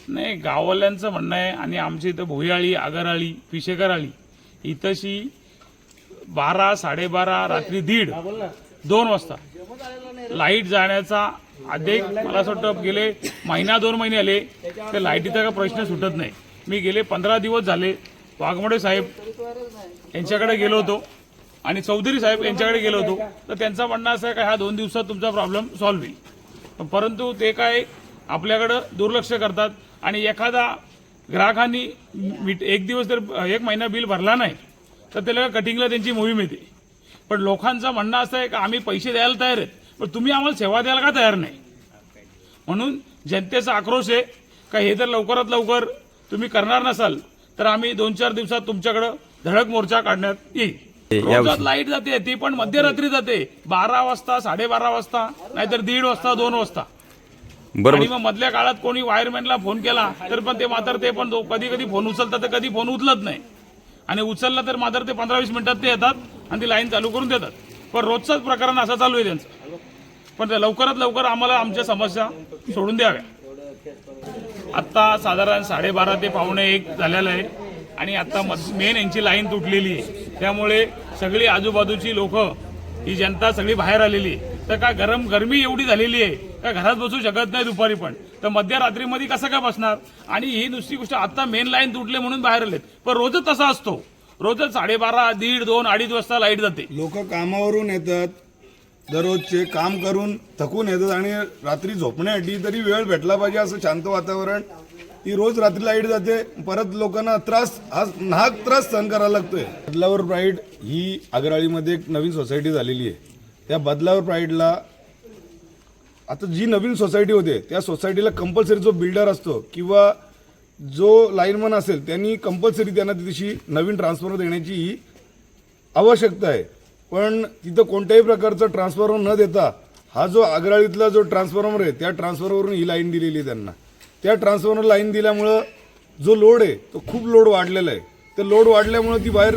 नाही, गाववाल्यांचं म्हणणं आहे आणि आमच्या इथं भोयाळी, आगराळी, पिशेकराळी इथंशी 12, 12:30, रात्री 1:30, 2 वाजता लाईट जाण्याचा अधिक मला असं वाटतं गेले महिना 2 महिने आले ते लाईटीचा का प्रश्न सुटत नाही. मी गेले 15 दिवस झाले वाघमोडे साहेब यांच्याकडे गेलो होतो आणि चौधरी साहेब यांच्याकडे गेलो होतो, तर त्यांचं म्हणणं असं आहे का ह्या 2 दिवसात तुमचा प्रॉब्लेम सॉल्व्ह होईल. परंतु ते काय आपल्याकडं दुर्लक्ष करतात आणि एखादा ग्राहकांनी 1 दिवस जर 1 महिना बिल भरला नाही तर त्याला कटिंगला त्यांची मोहीम येते. पण लोकांचं म्हणणं असं आहे का आम्ही पैसे द्यायला तयार आहेत, पण तुम्ही आम्हाला सेवा द्यायला का तयार नाही. म्हणून जनतेचा आक्रोश आहे का हे जर लवकरात लवकर तुम्ही करणार नसाल तर आम्ही 2-4 दिवसात तुमच्याकडे धडक मोर्चा काढण्यात येईल. रोजात लाईट जाते, ती पण मध्यरात्री जाते, 12 वाजता, 12:30 वाजता, नाहीतर 1:30 वाजता, 2 वाजता. आणि मग मधल्या काळात कोणी वायरमॅनला फोन केला तर पण ते पण कधी कधी फोन उचलतात तर कधी फोन उचलत नाही, आणि उचलला तर मात्र ते 15-20 मिनिटात ते येतात आणि ती लाईन चालू करून देतात. पण रोजचंच प्रकरण असं चालू आहे त्यांचं. पण ते लवकरात लवकर आम्हाला आमच्या समस्या सोडून द्याव्या. आत्ता साधारण 12:30 ते 1:45 झालेलं आहे आणि आता मेन यांची लाईन तुटलेली आहे. त्यामुळे सगळी आजूबाजूची लोक, ही जनता सगळी बाहेर आलेली आहे. तर का गरमी एवढी झालेली आहे का घरात बसू शकत नाही दुपारी पण, तर मध्यरात्रीमध्ये कसं काय बसणार. आणि ही नुसती गोष्ट आता मेन लाईन तुटले म्हणून बाहेर आलेत, पण रोजच तसा असतो. रोजच 12:30, 1:30, 2, 2:30 वाजता लाईट जाते. लोक कामावरून येतात, दररोजचे काम करून थकून येतात आणि रात्री झोपण्यासाठी तरी वेळ भेटला पाहिजे असं शांत वातावरण. ही रोज रात्री लाईट जाते, परत लोकांना नाहक त्रास सहन करायला लागतोय. बदलावर प्राईड ही आगराळीमध्ये एक नवीन सोसायटी झालेली आहे. त्या बदलावर प्राईडला आता जी नवीन सोसायटी होते त्या सोसायटीला कंपल्सरी जो बिल्डर असतो किंवा जो लाईनमन असेल त्यांनी कंपल्सरी त्यांना तिथेशी नवीन ट्रान्सफॉर्मर देण्याची ही आवश्यकता आहे. पण तिथं कोणत्याही प्रकारचं ट्रान्सफॉर्मर न देता हा जो आगराळीतला जो ट्रान्सफॉर्मर आहे त्या ट्रान्सफॉर्मरवरून ही लाईन दिलेली आहे त्यांना. त्या ट्रान्सफॉर्मर लाईन दिल्यामुळं जो लोड आहे तो खूप लोड वाढलेला आहे. ते लोड वाढल्यामुळे ती वायर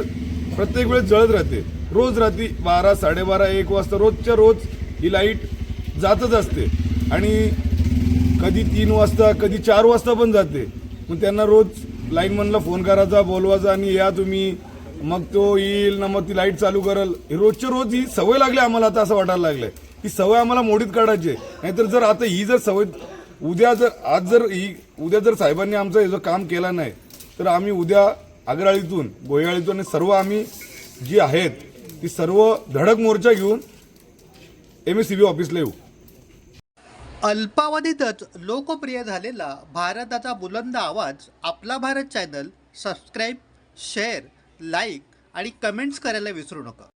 प्रत्येक वेळेस जळत राहते. रोज रात्री 12, 12:30, 1 वाजता रोजच्या रोज ही लाईट जातच असते आणि कधी 3 वाजता कधी 4 वाजता पण जाते. मग त्यांना रोज लाईनमनला फोन करायचा, बोलवायचा आणि या तुम्ही, मग तो येईल ना, मग ती लाईट चालू करेल. रोजच्या रोज ही सवय लागली आम्हाला. आता असं वाटायला लागलंय ही सवय आम्हाला मोडीत काढायची. नाहीतर जर आता ही जर सवय उद्या जर साहेबांनी आमचं हे जर काम केलं नाही तर आम्ही उद्या आगराळीतून, भोयाळीतून सर्व आम्ही जी आहेत ती सर्व धडक मोर्चा घेऊन MSCB ऑफिसला येऊ. अल्पावधीतच लोकप्रिय झालेला भारताचा बुलंद आवाज आपला Bharat channel subscribe, share, like आणि कमेंट्स करायला विसरू नका.